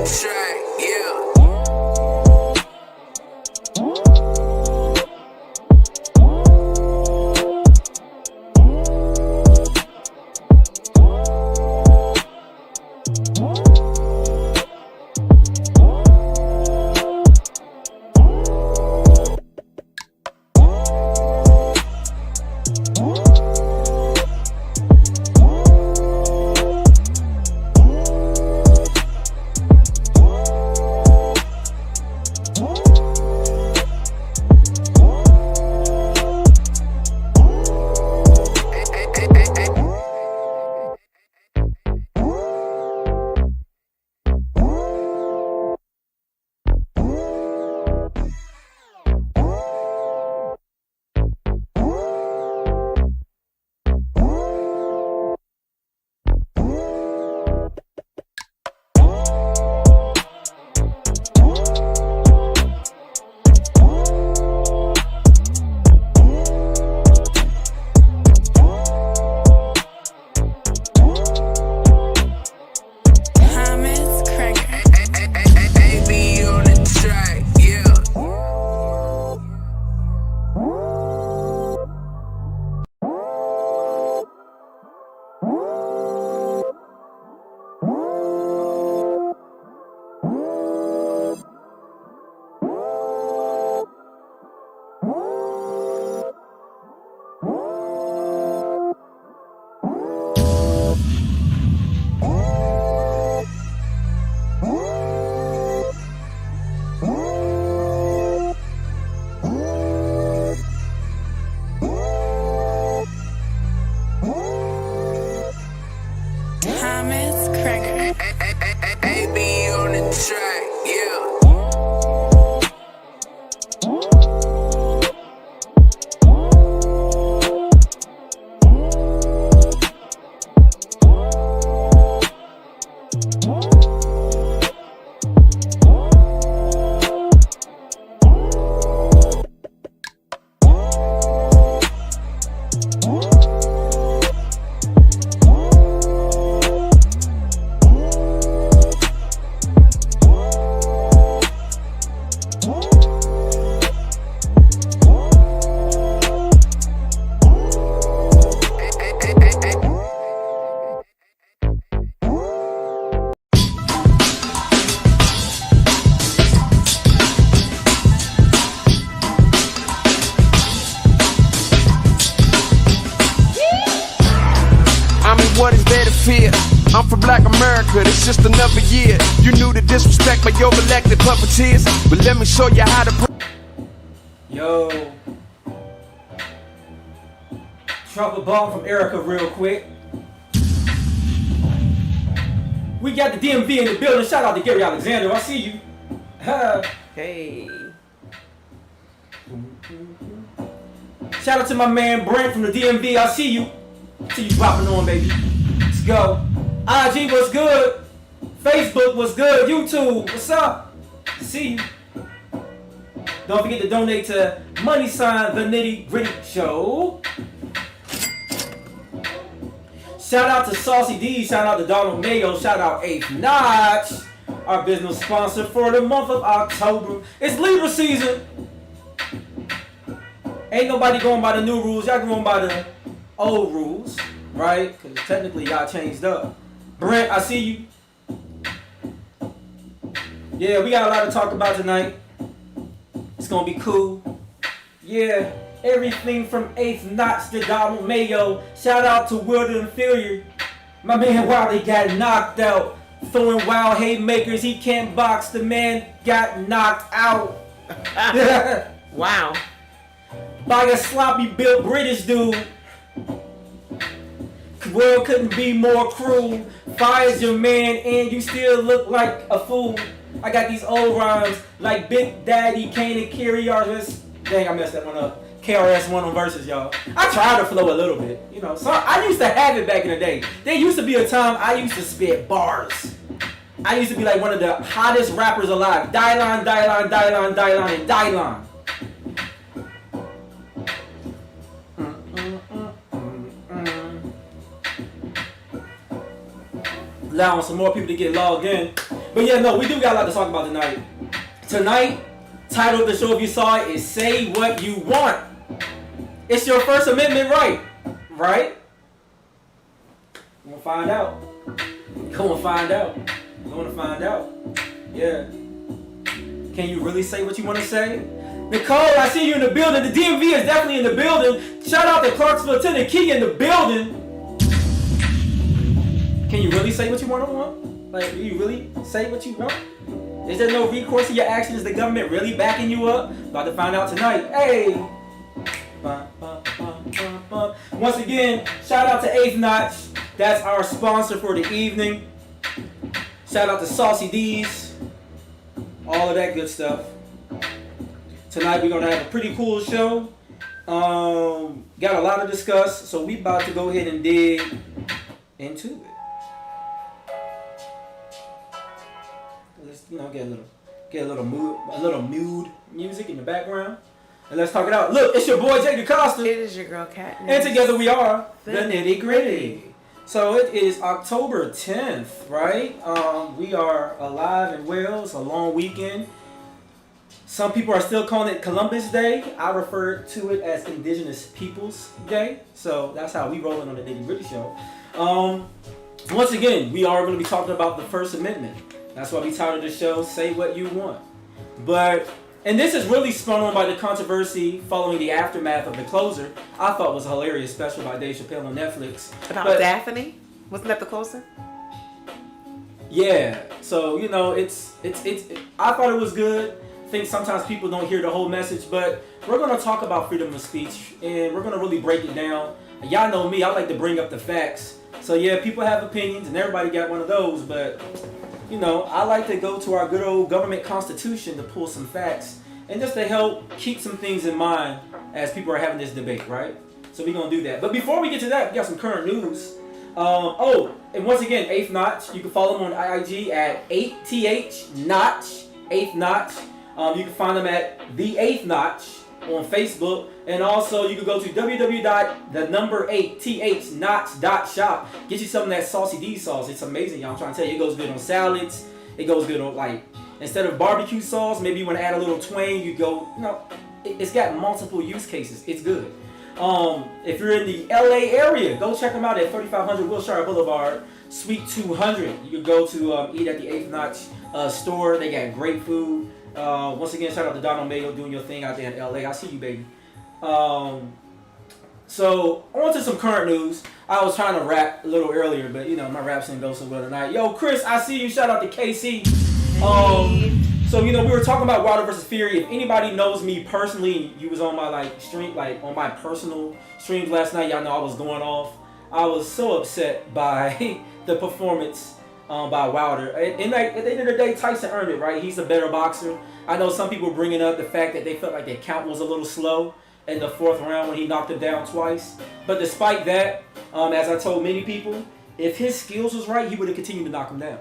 track, yeah. What is there to fear? I'm from Black America, it's just another year. You knew the disrespect by your elected puppeteers, but let me show you how to. Yo, drop a bomb from Erica real quick. We got the DMV in the building. Shout out to Gary Alexander. I see you. Hey. Shout out to my man Brent from the DMV. I see you. See you dropping on, baby. Let's go. IG was good. Facebook was good. YouTube, what's up? See you. Don't forget to donate to # the Nitty Gritty Show. Shout out to Saucy D. Shout out to Donald Mayo. Shout out 8th Notch, our business sponsor for the month of October. It's Libra season. Ain't nobody going by the new rules. Y'all going by the old rules, right? Because technically y'all changed up. Brent, I see you. Yeah, we got a lot to talk about tonight. It's gonna be cool. Yeah, everything from 8th Notch to Donald Mayo. Shout out to Wilder Inferior. My man Wilder got knocked out. Throwing wild haymakers. He can't box. The man got knocked out. Wow. By a sloppy built British dude. World couldn't be more cruel. Fires your man and you still look like a fool. I got these old rhymes like Big Daddy Kane and KRS. Dang, I messed that one up. KRS-One on verses, y'all. I tried to flow a little bit, you know. So I used to have it back in the day. There used to be a time I used to spit bars. I used to be like one of the hottest rappers alive. Dylon, Dylon, Dylon, Dylon, and Dylon. Allowing some more people to get logged in. But yeah, no, we do got a lot to talk about tonight. Tonight, title of the show, if you saw it, is Say What You Want. It's your First Amendment right? Right? We're gonna find out. Gonna find out. Gonna find out. Yeah. Can you really say what you want to say? Nicole, I see you in the building. The DMV is definitely in the building. Shout out to Clarksville, Tennessee in the building. Can you really say what you want? Like, do you really say what you want? Is there no recourse to your actions? Is the government really backing you up? About to find out tonight. Hey! Once again, shout out to 8th Notch. That's our sponsor for the evening. Shout out to Saucy D's. All of that good stuff. Tonight we're going to have a pretty cool show. Got a lot to discuss, so we about to go ahead and dig into it. Let's get a little mood music in the background, and let's talk it out. Look, it's your boy Jay DeCosta. It is your girl Kat. And together we are the Nitty Gritty. So it is October 10th, right? We are alive and well. It's a long weekend. Some people are still calling it Columbus Day. I refer to it as Indigenous Peoples Day. So that's how we rolling on the Nitty Gritty Show. Once again, we are going to be talking about the First Amendment. That's why we titled the show Say What You Want. And this is really spun on by the controversy following the aftermath of The Closer. I thought was a hilarious special by Dave Chappelle on Netflix. About Daphne? Wasn't that The Closer? Yeah. So, it's I thought it was good. I think sometimes people don't hear the whole message, but we're going to talk about freedom of speech, and we're going to really break it down. Y'all know me, I like to bring up the facts. So yeah, people have opinions, and everybody got one of those, but I like to go to our good old government constitution to pull some facts and just to help keep some things in mind as people are having this debate, right? So we're going to do that. But before we get to that, we got some current news. And once again, 8th Notch. You can follow them on IG at 8TH-Notch, 8th Notch. You can find them at The 8th Notch on Facebook. And also, you can go to www.8THNotch.shop. Get you some of that Saucy D sauce. It's amazing, y'all. I'm trying to tell you, it goes good on salads. It goes good on, instead of barbecue sauce, maybe you want to add a little twang. You go, it's got multiple use cases. It's good. If you're in the LA area, go check them out at 3500 Wilshire Boulevard, Suite 200. You can go to eat at the 8th Notch store. They got great food. Once again, shout out to Donald Mayo doing your thing out there in LA. I see you, baby. So on to some current news. I was trying to rap a little earlier, but my raps didn't go so well tonight. Yo, Chris, I see you. Shout out to KC. So we were talking about Wilder versus Fury. If anybody knows me personally, you was on my stream, on my personal streams last night. Y'all know I was going off. I was so upset by the performance by Wilder. And at the end of the day, Tyson earned it, right? He's a better boxer. I know some people bringing up the fact that they felt like the count was a little slow in the 4th round when he knocked him down twice. But despite that, as I told many people, if his skills was right, he would have continued to knock him down,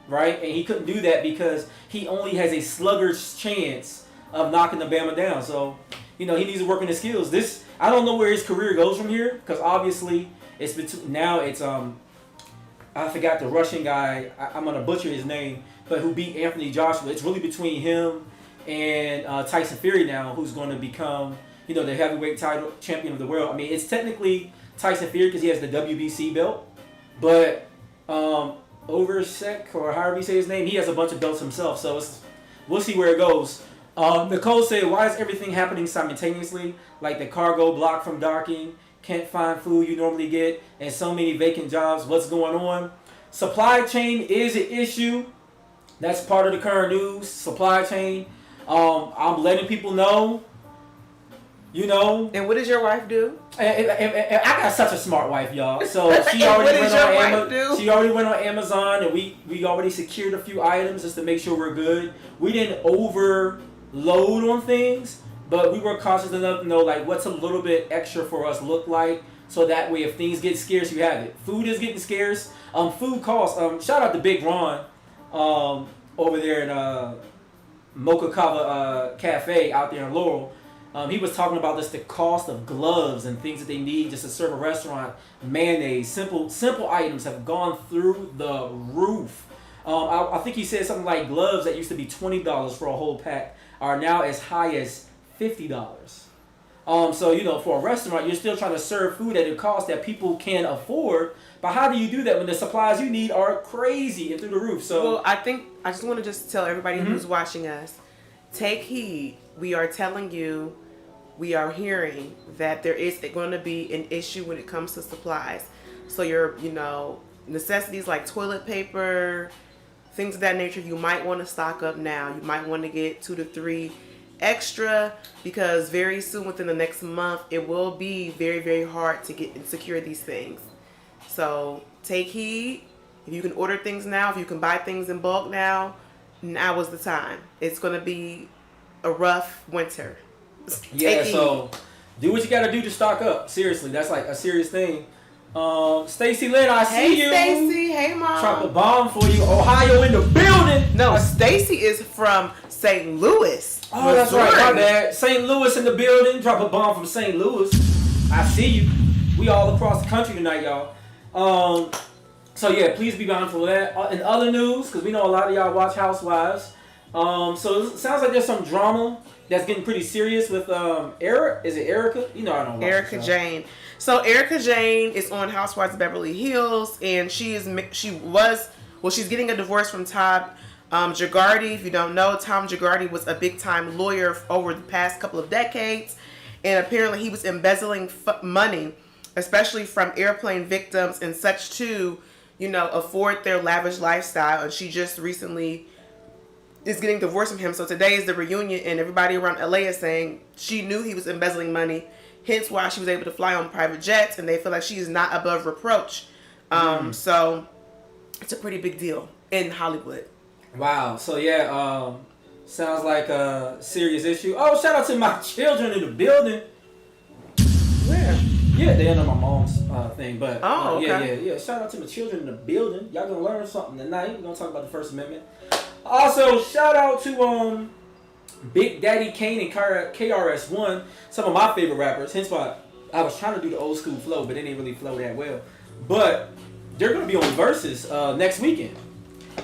right? And he couldn't do that because he only has a sluggish chance of knocking the Bama down. So, he needs to work on his skills. I don't know where his career goes from here because obviously it's I forgot the Russian guy. I'm gonna butcher his name, but who beat Anthony Joshua. It's really between him and Tyson Fury now, who's going to become, the heavyweight title champion of the world. I mean, it's technically Tyson Fury because he has the WBC belt, but Oversek, or however you say his name, he has a bunch of belts himself. So we'll see where it goes. Nicole said, "Why is everything happening simultaneously? Like the cargo blocked from docking, can't find food you normally get, and so many vacant jobs. What's going on?" Supply chain is an issue. That's part of the current news. Supply chain. I'm letting people know. And what does your wife do? And I got such a smart wife, y'all. So she already went on Amazon. She already went on Amazon, and we already secured a few items just to make sure we're good. We didn't overload on things, but we were cautious enough to know what's a little bit extra for us look like, so that way if things get scarce, you have it. Food is getting scarce. Food costs. Shout out to Big Ron, over there in Mocha Kava Cafe out there in Laurel. He was talking about the cost of gloves and things that they need just to serve a restaurant. Mayonnaise, simple items have gone through the roof. I think he said something like gloves that used to be $20 for a whole pack are now as high as $50. So, you know, for a restaurant, you're still trying to serve food at a cost that people can afford. But how do you do that when the supplies you need are crazy and through the roof? So, well, I just want to just tell everybody who's watching us, take heed. We are telling you, we are hearing that there is going to be an issue when it comes to supplies. So your, you know, necessities like toilet paper, things of that nature, you might want to stock up now. You might want to get 2 to 3 extra, because very soon, within the next month, it will be very, very hard to get and secure these things. So take heed. If you can order things now, if you can buy things in bulk now is the time. It's going to be a rough winter. yeah, so do what you got to do to stock up. Seriously, that's like a serious thing. Stacy Lynn, I see you. Hey, Stacy. Hey, Mom. Drop a bomb for you. Ohio in the building. No, Stacy is from St. Louis. Oh, that's right. My bad. St. Louis in the building. Drop a bomb from St. Louis. I see you. We all across the country tonight, y'all. So yeah, please be mindful of that. In other news, because we know a lot of y'all watch Housewives. So it sounds like there's some drama that's getting pretty serious with Eric. Is it Erica? You know I don't watch Erica Jane. So Erica Jane is on Housewives of Beverly Hills, and she's getting a divorce from Tom Jagardi. If you don't know, Tom Jagardi was a big time lawyer over the past couple of decades, and apparently he was embezzling money, especially from airplane victims and such, to, you know, afford their lavish lifestyle. And she just recently is getting divorced from him. So today is the reunion, and everybody around LA is saying she knew he was embezzling money, hence why she was able to fly on private jets, and they feel like she is not above reproach. So it's a pretty big deal in Hollywood. Wow. So yeah, sounds like a serious issue. Oh, shout out to my children in the building. Where? Yeah, they're under my mom's thing, but okay. yeah. Shout out to my children in the building. Y'all gonna learn something tonight. We're gonna talk about the First Amendment. Also, shout out to Big Daddy Kane and KRS-One, some of my favorite rappers. Hence why I was trying to do the old school flow, but they didn't really flow that well. But they're gonna be on Versus next weekend,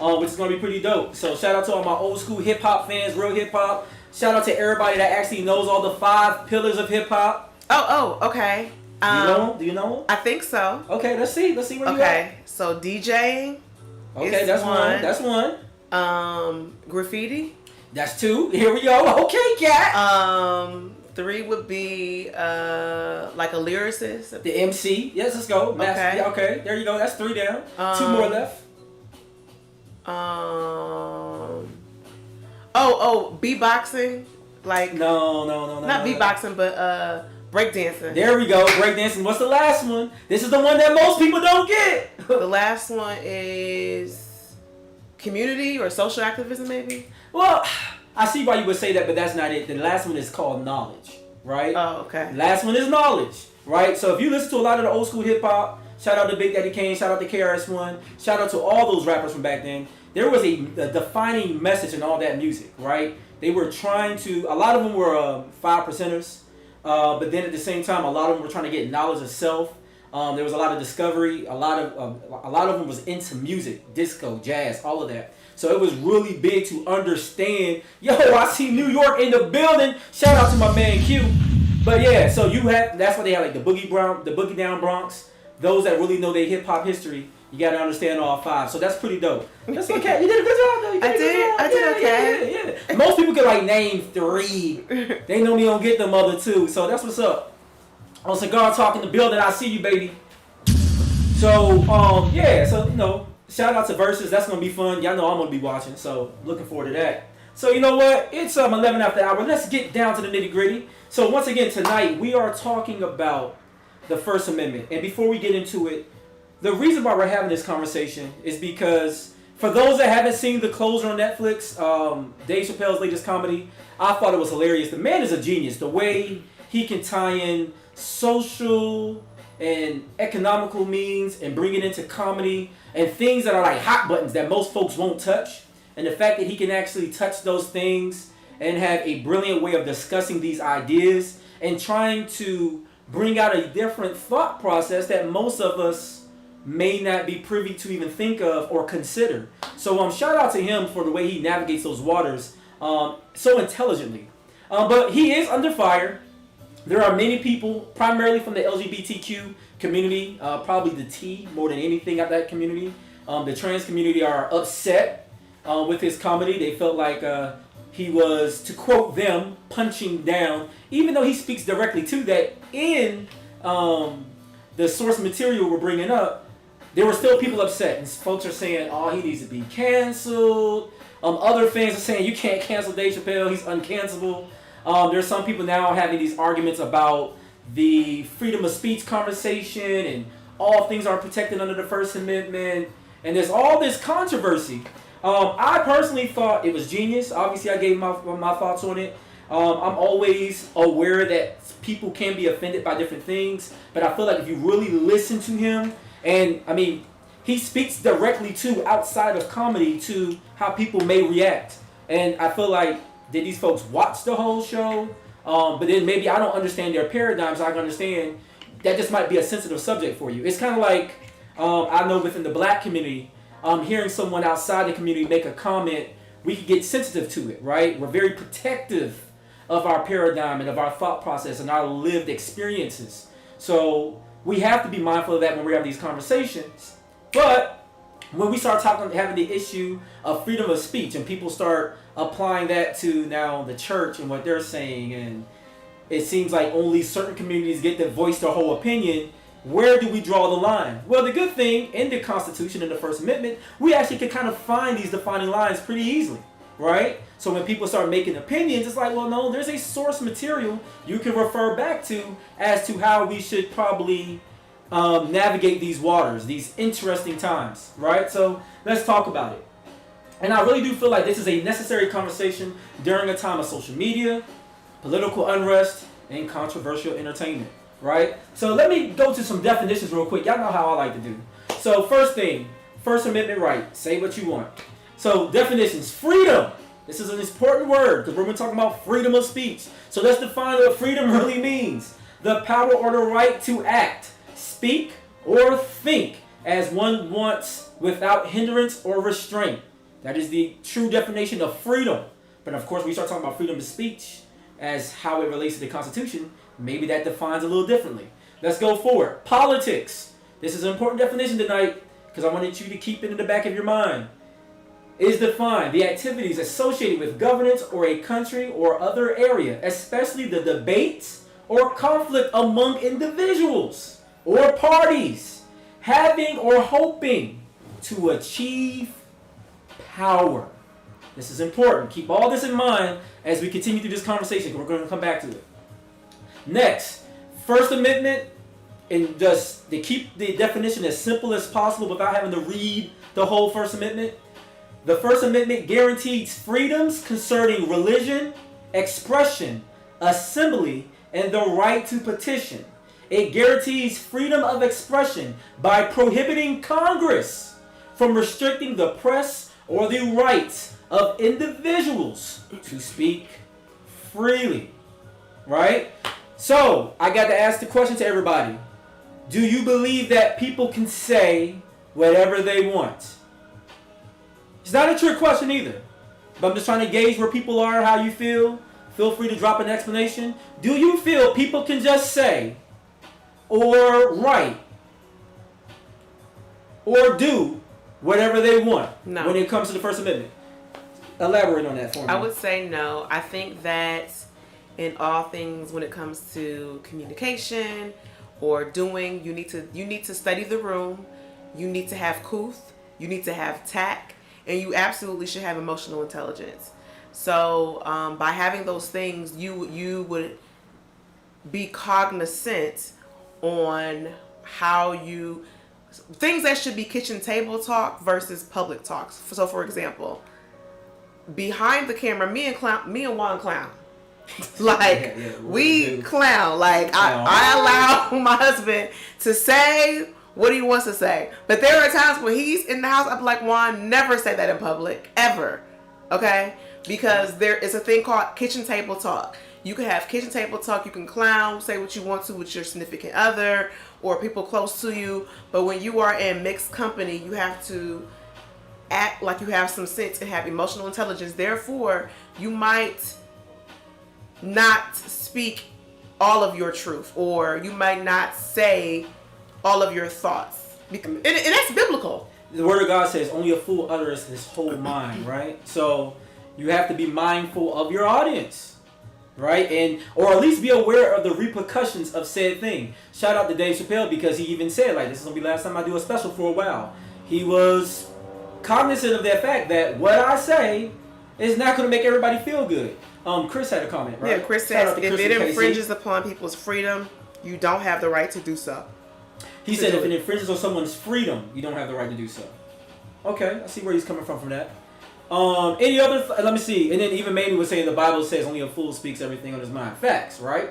which is gonna be pretty dope. So shout out to all my old school hip hop fans, real hip hop. Shout out to everybody that actually knows all the 5 pillars of hip hop. Oh, okay. Do you know them? Do you know them? I think so. Okay, let's see where you at. Okay, so DJing. Okay, that's one. That's one. Graffiti. That's 2. Here we go. Okay, cat. 3 would be like a lyricist. The MC. Yes, let's go. Okay. Yeah, okay, there you go. That's 3 down. 2 more left. Beatboxing. Like No. not beatboxing, but breakdancing. There we go. Breakdancing. What's the last one? This is the one that most people don't get. The last one is community or social activism, maybe. Well, I see why you would say that, but that's not it. The last one is called knowledge, right? Oh, okay. Last one is knowledge, right? So if you listen to a lot of the old school hip hop, shout out to Big Daddy Kane, shout out to KRS-One, shout out to all those rappers from back then. There was a defining message in all that music, right? They were trying to, a lot of them were 5%ers, but then at the same time, a lot of them were trying to get knowledge of self. There was a lot of discovery. A lot of them was into music, disco, jazz, all of that. So it was really big to understand. Yo, I see New York in the building. Shout out to my man Q. But yeah, so that's why they have like the Boogie Down Bronx. Those that really know their hip hop history, you got to understand all 5. So that's pretty dope. That's okay. You did a good job though. I did okay. Yeah. Most people can like name 3. They normally don't get them other 2. So that's what's up. On Cigar Talk in the building, I see you, baby. So so you know, shout out to Versus. That's gonna be fun. Y'all know I'm gonna be watching, so looking forward to that. So you know what? It's 11 after the hour. Let's get down to the nitty gritty. So once again tonight we are talking about the First Amendment, and before we get into it, the reason why we're having this conversation is because for those that haven't seen The Closer on Netflix, Dave Chappelle's latest comedy, I thought it was hilarious. The man is a genius. The way he can tie in social and economical means and bring it into comedy and things that are like hot buttons that most folks won't touch, and the fact that he can actually touch those things and have a brilliant way of discussing these ideas and trying to bring out a different thought process that most of us may not be privy to even think of or consider. So shout out to him for the way he navigates those waters so intelligently. But he is under fire. There are many people, primarily from the LGBTQ community, probably the T more than anything out that community. The trans community are upset with his comedy. They felt like he was, to quote them, punching down, even though he speaks directly to that in the source material we're bringing up. There were still people upset, and folks are saying, oh, he needs to be canceled. Other fans are saying, you can't cancel Dave Chappelle, he's uncancelable. There's some people now having these arguments about the freedom of speech conversation, and all things are protected under the First Amendment, and there's all this controversy. I personally thought it was genius. Obviously, I gave my thoughts on it. I'm always aware that people can be offended by different things, but I feel like if you really listen to him, and I mean, he speaks directly to, outside of comedy, to how people may react. And I feel like, did these folks watch the whole show? But then maybe I don't understand their paradigms. I can understand that this might be a sensitive subject for you. It's kind of like, I know within the black community, hearing someone outside the community make a comment, we can get sensitive to it, right? We're very protective of our paradigm and of our thought process and our lived experiences. So we have to be mindful of that when we have these conversations. But when we start having the issue of freedom of speech, and people start applying that to now the church and what they're saying, and it seems like only certain communities get to voice their whole opinion, where do we draw the line? Well, the good thing in the Constitution and the First Amendment, we actually can kind of find these defining lines pretty easily, right? So when people start making opinions, it's like, well, no, there's a source material you can refer back to as to how we should probably navigate these waters, these interesting times, right? So let's talk about it. And I really do feel like this is a necessary conversation during a time of social media, political unrest, and controversial entertainment, right? So let me go to some definitions real quick. Y'all know how I like to do. So first thing, First Amendment right. Say what you want. So definitions. Freedom. This is an important word because we're going to talk about freedom of speech. So let's define what freedom really means. The power or the right to act, speak, or think as one wants without hindrance or restraint. That is the true definition of freedom. But of course, we start talking about freedom of speech as how it relates to the Constitution. Maybe that defines a little differently. Let's go forward. Politics. This is an important definition tonight because I wanted you to keep it in the back of your mind. Is defined the activities associated with governance or a country or other area, especially the debates or conflict among individuals or parties, having or hoping to achieve power. This is important. Keep all this in mind as we continue through this conversation. We're going to come back to it. Next, First Amendment, and just to keep the definition as simple as possible without having to read the whole First Amendment. The First Amendment guarantees freedoms concerning religion, expression, assembly, and the right to petition. It guarantees freedom of expression by prohibiting Congress from restricting the press or the rights of individuals to speak freely. Right? So, I got to ask the question to everybody. Do you believe that people can say whatever they want? It's not a trick question either. But I'm just trying to gauge where people are, how you feel. Feel free to drop an explanation. Do you feel people can just say or write or do whatever they want when it comes to the First Amendment? Elaborate on that for me. I would say no. I think that in all things when it comes to communication or doing, you need to study the room. You need to have couth. You need to have tact. And you absolutely should have emotional intelligence. So by having those things, you would be cognizant on how you, things that should be kitchen table talk versus public talks. So for example, behind the camera, me and Juan clown. Like, we clown. Like, I allow my husband to say what he wants to say. But there are times when he's in the house, I'm like, Juan, never say that in public. Ever. Okay? Because there is a thing called kitchen table talk. You can have kitchen table talk. You can clown, say what you want to with your significant other or people close to you. But when you are in mixed company, you have to act like you have some sense and have emotional intelligence. Therefore, you might not speak all of your truth, or you might not say all of your thoughts. And that's biblical. The word of God says only a fool utters his whole mind, right? So you have to be mindful of your audience, right? And or at least be aware of the repercussions of said thing. Shout out to Dave Chappelle, because he even said, like, this is gonna be the last time I do a special for a while. He was cognizant of that fact that what I say is not gonna make everybody feel good. Chris had a comment, right? Yeah, Chris says if it infringes upon people's freedom, you don't have the right to do so. He said if it infringes on someone's freedom, you don't have the right to do so. Okay, I see where he's coming from that. Any other? Let me see. And then even Mamie was saying the Bible says only a fool speaks everything on his mind. Facts, right?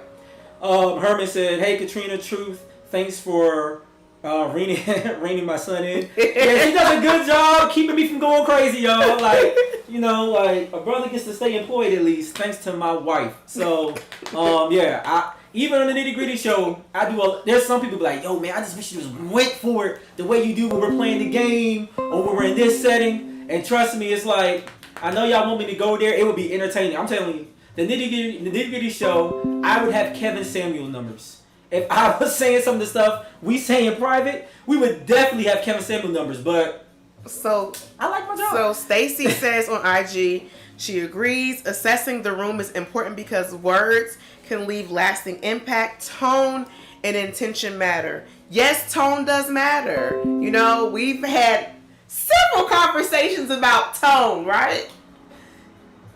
Herman said, "Hey Katrina, truth. Thanks for reining my son in. Yeah, she does a good job keeping me from going crazy, y'all. Like, you know, like a brother gets to stay employed at least thanks to my wife. So, yeah, even on the Nitty Gritty show, there's some people be like, yo, man, I just wish you just went for it the way you do when we're playing the game or when we're in this setting. And trust me, it's like, I know y'all want me to go there. It would be entertaining. I'm telling you, the Nitty Gritty show, I would have Kevin Samuel numbers. If I was saying some of the stuff we say in private, we would definitely have Kevin Samuel numbers. But so I like my job. So Stacy says on IG, she agrees. Assessing the room is important because words can leave lasting impact. Tone and intention matter. Yes, tone does matter. You know, we've had several conversations about tone, right?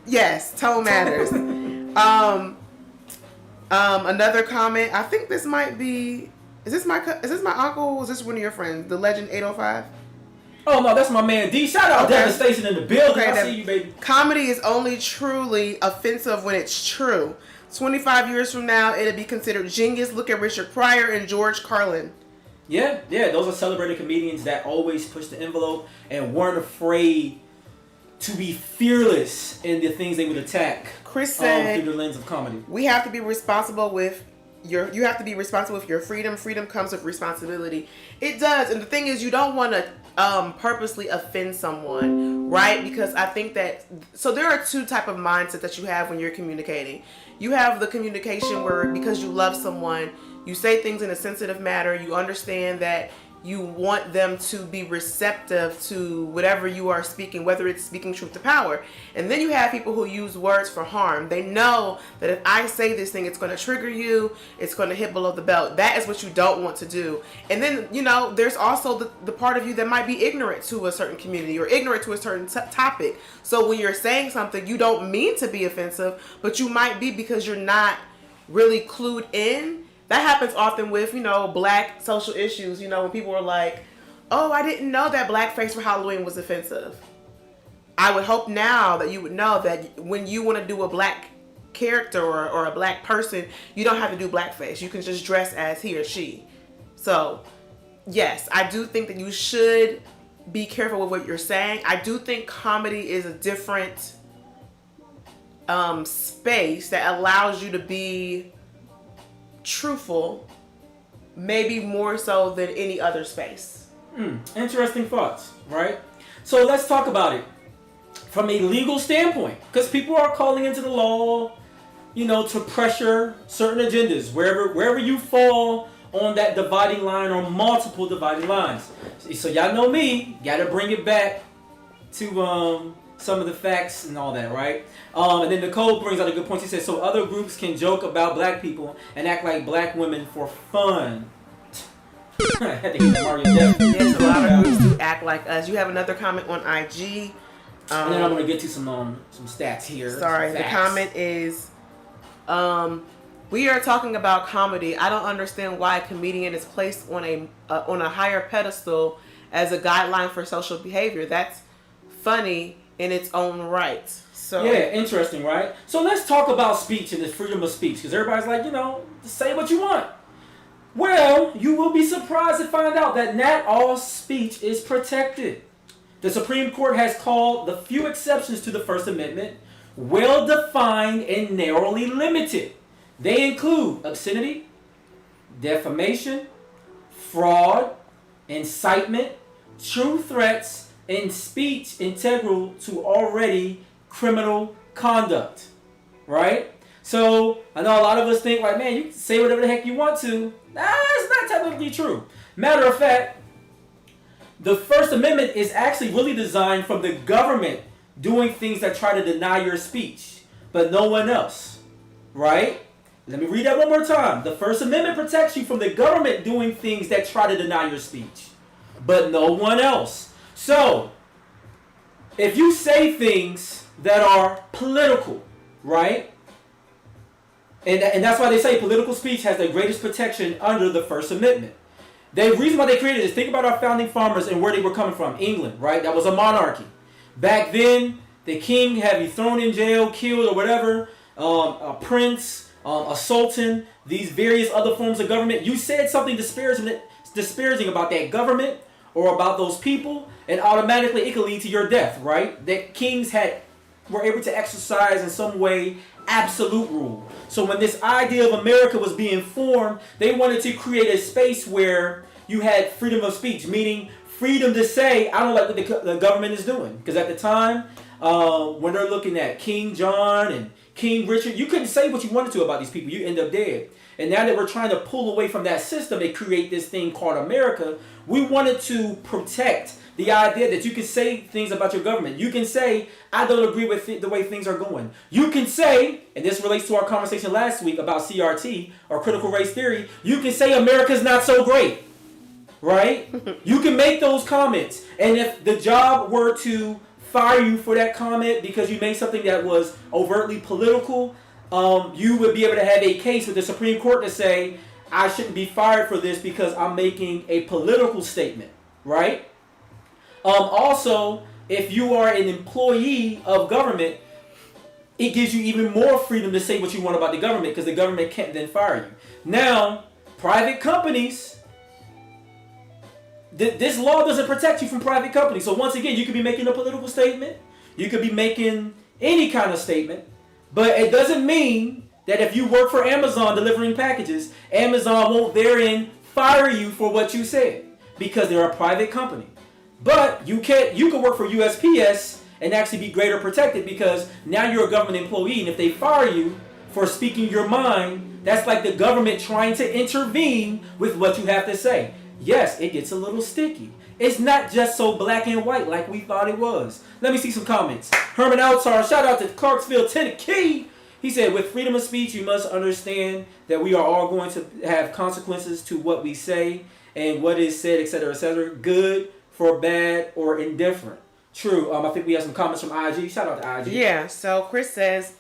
Yes, tone matters. Another comment. I think this might be. Is this my uncle? Or is this one of your friends? The Legend 805. Oh no, that's my man D. Shout out Devastation in the building. Okay, I see you, baby. Comedy is only truly offensive when it's true. 25 years from now, it'll be considered genius. Look at Richard Pryor and George Carlin. Yeah, those are celebrated comedians that always push the envelope and weren't afraid to be fearless in the things they would attack. Chris said, through the lens of comedy. We have to be responsible with you have to be responsible with your freedom. Freedom comes with responsibility. It does. And the thing is, you don't want to purposely offend someone, right? Because I think that, so there are two type of mindset that you have when you're communicating. You have the communication where, because you love someone, you say things in a sensitive manner. You understand that you want them to be receptive to whatever you are speaking, whether it's speaking truth to power. And then you have people who use words for harm. They know that if I say this thing, it's going to trigger you. It's going to hit below the belt. That is what you don't want to do. And then, you know, there's also the part of you that might be ignorant to a certain community or ignorant to a certain topic. So when you're saying something, you don't mean to be offensive, but you might be because you're not really clued in. That happens often with, you know, black social issues, you know, when people are like, oh, I didn't know that blackface for Halloween was offensive. I would hope now that you would know that when you want to do a black character or a black person, you don't have to do blackface. You can just dress as he or she. So, yes, I do think that you should be careful with what you're saying. I do think comedy is a different space that allows you to be truthful, maybe more so than any other space. Interesting thoughts, right? So let's talk about it from a legal standpoint, because people are calling into the law, you know, to pressure certain agendas wherever you fall on that dividing line or multiple dividing lines. So y'all know me, gotta bring it back to some of the facts and all that, right? And then Nicole brings out a good point. She says, so other groups can joke about black people and act like black women for fun. I had to get Mario Death. Yes, a lot of groups do act like us. You have another comment on IG. And then I'm going to get to some stats here. Sorry, the comment is, we are talking about comedy. I don't understand why a comedian is placed on a higher pedestal as a guideline for social behavior. That's funny in its own right. So yeah, interesting, right? So let's talk about speech and the freedom of speech, because everybody's like, you know, say what you want. Well, you will be surprised to find out that not all speech is protected. The Supreme Court has called the few exceptions to the First Amendment well-defined and narrowly limited. They include obscenity, defamation, fraud, incitement, true threats, and speech integral to already criminal conduct, right? So I know a lot of us think like, man, you can say whatever the heck you want to. Nah, it's not technically true. Matter of fact, the First Amendment is actually really designed from the government doing things that try to deny your speech, but no one else, right? Let me read that one more time. The First Amendment protects you from the government doing things that try to deny your speech, but no one else. So, if you say things that are political, right? And that's why they say political speech has the greatest protection under the First Amendment. The reason why they created this, think about our founding fathers and where they were coming from. England, right? That was a monarchy. Back then, the king had you thrown in jail, killed, or whatever. A prince, a sultan, these various other forms of government. You said something disparaging about that government or about those people, and automatically it could lead to your death, right? That kings were able to exercise in some way absolute rule. So when this idea of America was being formed, they wanted to create a space where you had freedom of speech, meaning freedom to say, I don't like what the government is doing. Because at the time, when they're looking at King John and King Richard, you couldn't say what you wanted to about these people. You end up dead. And now that we're trying to pull away from that system and create this thing called America, we wanted to protect the idea that you can say things about your government. You can say, I don't agree with the way things are going. You can say, and this relates to our conversation last week about CRT or critical race theory, you can say America's not so great, right? You can make those comments. And if the job were to fire you for that comment because you made something that was overtly political, you would be able to have a case with the Supreme Court to say, I shouldn't be fired for this because I'm making a political statement, right? Also, if you are an employee of government, it gives you even more freedom to say what you want about the government because the government can't then fire you. Now, private companies, this law doesn't protect you from private companies. So once again, you could be making a political statement. You could be making any kind of statement. But it doesn't mean that if you work for Amazon delivering packages, Amazon won't therein fire you for what you said because they're a private company. But you can work for USPS and actually be greater protected because now you're a government employee, and if they fire you for speaking your mind, that's like the government trying to intervene with what you have to say. Yes, it gets a little sticky. It's not just so black and white like we thought it was. Let me see some comments. Herman Altar, shout out to Clarksville, Tennessee. He said, with freedom of speech, you must understand that we are all going to have consequences to what we say and what is said, etc., etc. Good, for bad, or indifferent. True. I think we have some comments from IG. Shout out to IG. Yeah. So Chris says,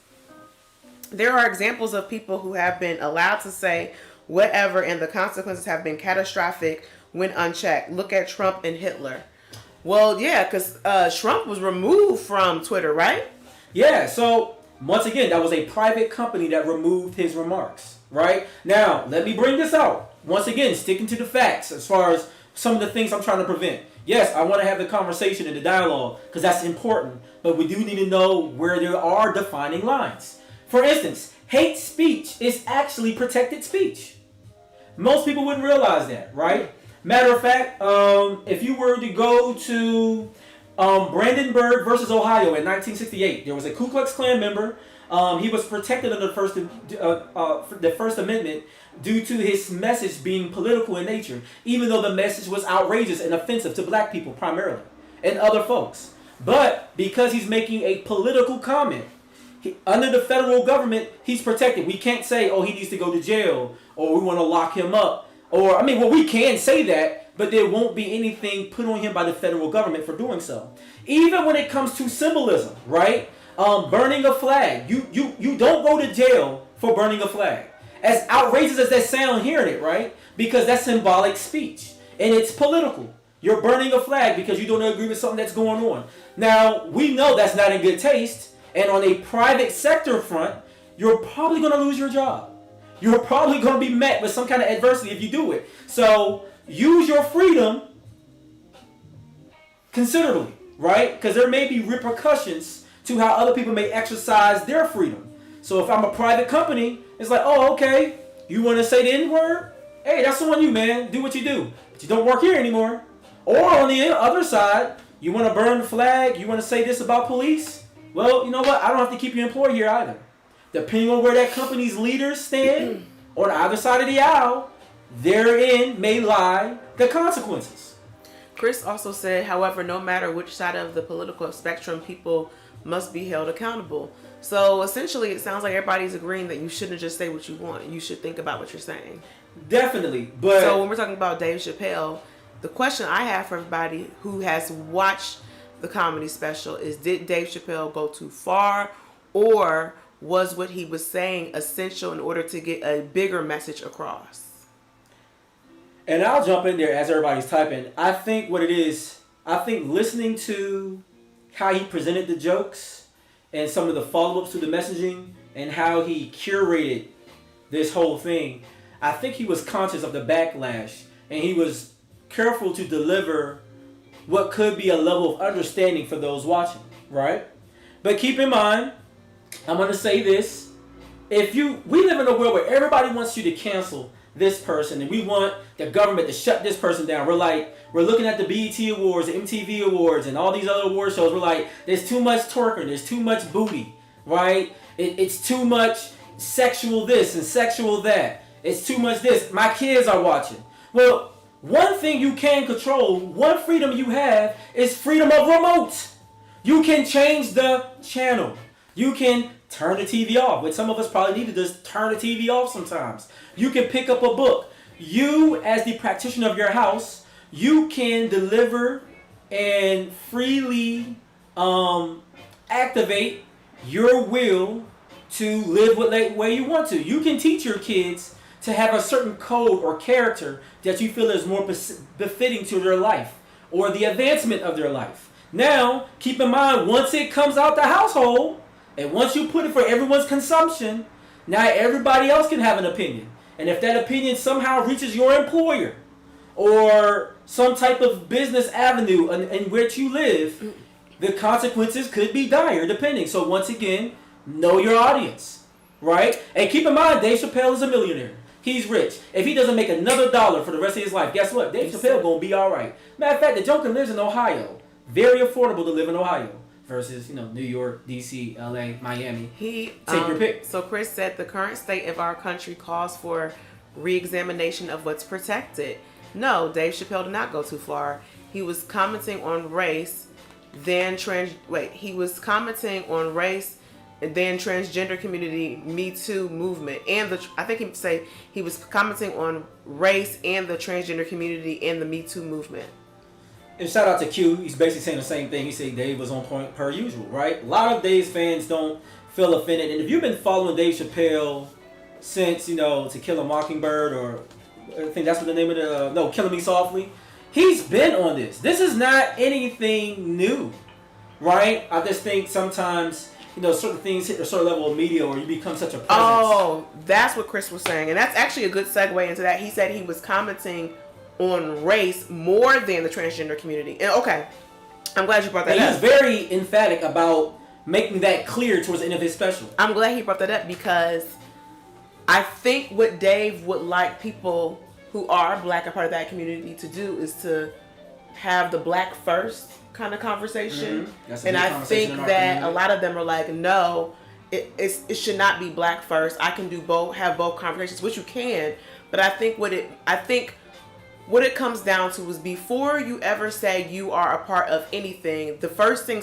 there are examples of people who have been allowed to say whatever and the consequences have been catastrophic when unchecked. Look at Trump and Hitler. Well, yeah, because Trump was removed from Twitter, right? Yeah. So once again, that was a private company that removed his remarks, right? Now, let me bring this out. Once again, sticking to the facts as far as some of the things I'm trying to prevent. Yes, I want to have the conversation and the dialogue because that's important, but we do need to know where there are defining lines. For instance, hate speech is actually protected speech. Most people wouldn't realize that, right? Matter of fact, if you were to go to Brandenburg versus Ohio in 1968, there was a Ku Klux Klan member. He was protected under the First Amendment due to his message being political in nature, even though the message was outrageous and offensive to black people primarily and other folks. But because he's making a political comment, under the federal government, he's protected. We can't say, oh, he needs to go to jail or we want to lock him up. Or, we can say that, but there won't be anything put on him by the federal government for doing so. Even when it comes to symbolism, right? Burning a flag. You don't go to jail for burning a flag. As outrageous as that sound hearing it, right? Because that's symbolic speech. And it's political. You're burning a flag because you don't agree with something that's going on. Now, we know that's not in good taste. And on a private sector front, you're probably going to lose your job. You're probably going to be met with some kind of adversity if you do it. So, use your freedom considerably, right? Because there may be repercussions to how other people may exercise their freedom. So if I'm a private company, it's like, oh, okay, you want to say the N-word? hey, that's on you, man. Do what you do. But you don't work here anymore. Or on the other side, you want to burn the flag, you want to say this about police? Well, you know what? I don't have to keep you employed here either. Depending on where that company's leaders stand, on either side of the aisle, therein may lie the consequences. Chris also said, however, no matter which side of the political spectrum, people must be held accountable. So essentially, it sounds like everybody's agreeing that you shouldn't just say what you want. You should think about what you're saying. Definitely. But so when we're talking about Dave Chappelle, the question I have for everybody who has watched the comedy special is, did Dave Chappelle go too far, or was what he was saying essential in order to get a bigger message across? And I'll jump in there as everybody's typing. I think what it is, I think listening to how he presented the jokes and some of the follow-ups to the messaging and how he curated this whole thing, I think he was conscious of the backlash, and he was careful to deliver what could be a level of understanding for those watching, right? But keep in mind, I'm going to say this. We live in a world where everybody wants you to cancel this person, and we want the government to shut this person down. We're looking at the BET Awards, the MTV Awards, and all these other award shows. We're like, there's too much twerking, there's too much booty, right? It's too much sexual this and sexual that. It's too much this. My kids are watching. Well, one thing you can control, one freedom you have, is freedom of remote. You can change the channel. You can turn the TV off, which some of us probably need to just turn the TV off sometimes. You can pick up a book. You, as the practitioner of your house, you can deliver and freely activate your will to live what way you want to. You can teach your kids to have a certain code or character that you feel is more befitting to their life or the advancement of their life. Now, keep in mind, once it comes out the household, and once you put it for everyone's consumption, now everybody else can have an opinion. And if that opinion somehow reaches your employer or some type of business avenue in which you live, the consequences could be dire depending. So once again, know your audience, right? And keep in mind, Dave Chappelle is a millionaire. He's rich. If he doesn't make another dollar for the rest of his life, guess what? Dave Chappelle gonna be all right. Matter of fact, the Joker lives in Ohio. Very affordable to live in Ohio versus, New York, DC, LA, Miami. Take your pick. So Chris said the current state of our country calls for re-examination of what's protected. No, Dave Chappelle did not go too far. He was commenting on race, then transgender community, Me Too movement, and he was commenting on race and the transgender community and the Me Too movement. And shout out to Q. He's basically saying the same thing. He said Dave was on point per usual, right? A lot of Dave's fans don't feel offended. And if you've been following Dave Chappelle since, To Kill a Mockingbird, or I think that's what the name of Killing Me Softly, he's been on this. This is not anything new, right? I just think sometimes, certain things hit a certain level of media or you become such a presence. Oh, that's what Chris was saying. And that's actually a good segue into that. He said he was commenting on race more than the transgender community. And okay, I'm glad you brought that up. He's very emphatic about making that clear towards the end of his special. I'm glad he brought that up because I think what Dave would like people who are black and part of that community to do is to have the black first kind of conversation. Mm-hmm. And I think that a lot of them are like, no, it should not be black first. I can do both, have both conversations, which you can. But I think what it comes down to is before you ever say you are a part of anything, the first thing,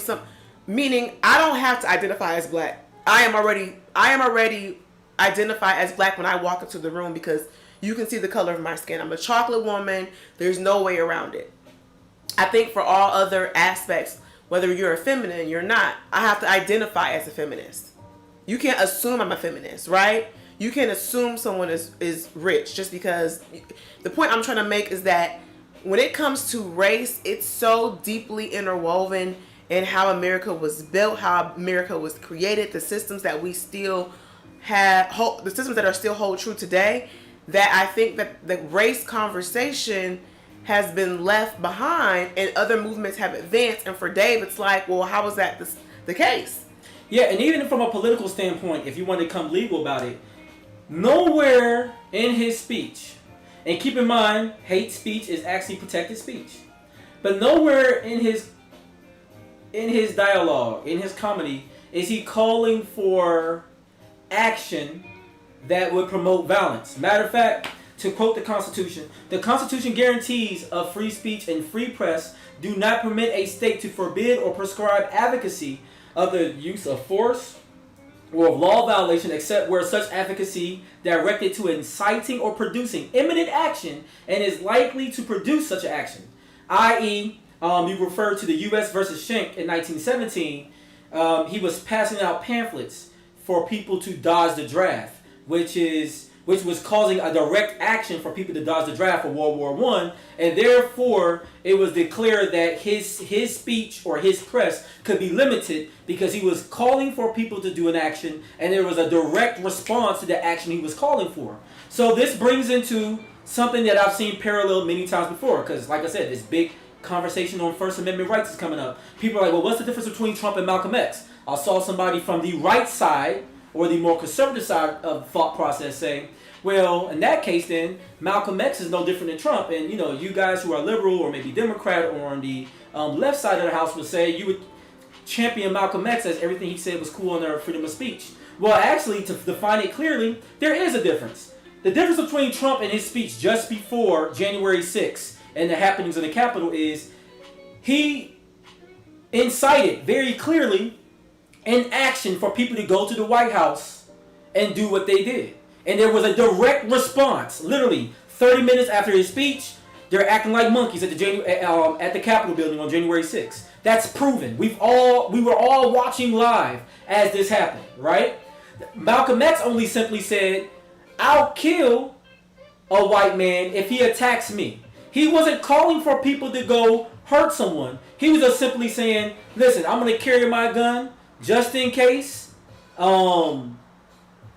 meaning I don't have to identify as black. I am already identify as black when I walk into the room because you can see the color of my skin. I'm a chocolate woman. There's no way around it. I think for all other aspects, whether you're a feminine, you're not, I have to identify as a feminist. You can't assume I'm a feminist, right? You can't assume someone is rich just because. The point I'm trying to make is that when it comes to race, it's so deeply interwoven in how America was built, how America was created, the systems that we still have, the systems that are still hold true today, that I think that the race conversation has been left behind and other movements have advanced. And for Dave, it's like, well, how is that the case? Yeah, and even from a political standpoint, if you want to come legal about it, nowhere in his speech And keep in mind, hate speech is actually protected speech. But nowhere in his dialogue, in his comedy, is he calling for action that would promote violence. Matter of fact, to quote the Constitution guarantees of free speech and free press do not permit a state to forbid or prescribe advocacy of the use of force or of law violation except where such advocacy directed to inciting or producing imminent action and is likely to produce such action. I.e., you referred to the U.S. versus Schenck in 1917. He was passing out pamphlets for people to dodge the draft, which was causing a direct action for people to dodge the draft for World War I, and therefore it was declared that his speech or his press could be limited because he was calling for people to do an action, and there was a direct response to the action he was calling for. So this brings into something that I've seen paralleled many times before, because like I said, this big conversation on First Amendment rights is coming up. People are like, well, what's the difference between Trump and Malcolm X? I saw somebody from the right side or the more conservative side of the thought process saying, well, in that case then, Malcolm X is no different than Trump. And you guys who are liberal or maybe Democrat or on the left side of the house would say you would champion Malcolm X as everything he said was cool under freedom of speech. Well, actually, to define it clearly, there is a difference. The difference between Trump and his speech just before January 6th and the happenings in the Capitol is he incited very clearly an action for people to go to the White House and do what they did. And there was a direct response. Literally, 30 minutes after his speech, they're acting like monkeys at the Capitol building on January 6th. That's proven. We were all watching live as this happened, right? Malcolm X only simply said, I'll kill a white man if he attacks me. He wasn't calling for people to go hurt someone. He was just simply saying, listen, I'm going to carry my gun just in case.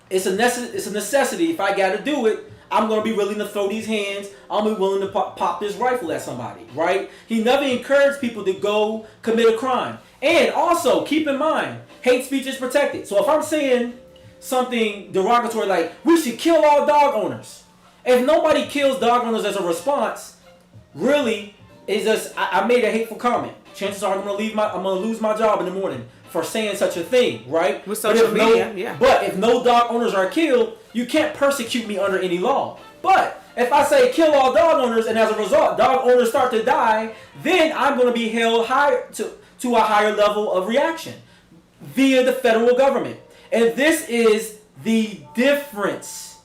It's a necessity. If I got to do it, I'm going to be willing to throw these hands. I'm going to be willing to pop this rifle at somebody, right? He never encouraged people to go commit a crime. And also, keep in mind, hate speech is protected. So if I'm saying something derogatory like, we should kill all dog owners. If nobody kills dog owners as a response, really, it's just, I made a hateful comment. Chances are I'm going to lose my job in the morning for saying such a thing, right? With social media, yeah. But if no dog owners are killed, you can't persecute me under any law. But if I say kill all dog owners and as a result dog owners start to die, then I'm going to be held higher to a higher level of reaction via the federal government. And this is the difference,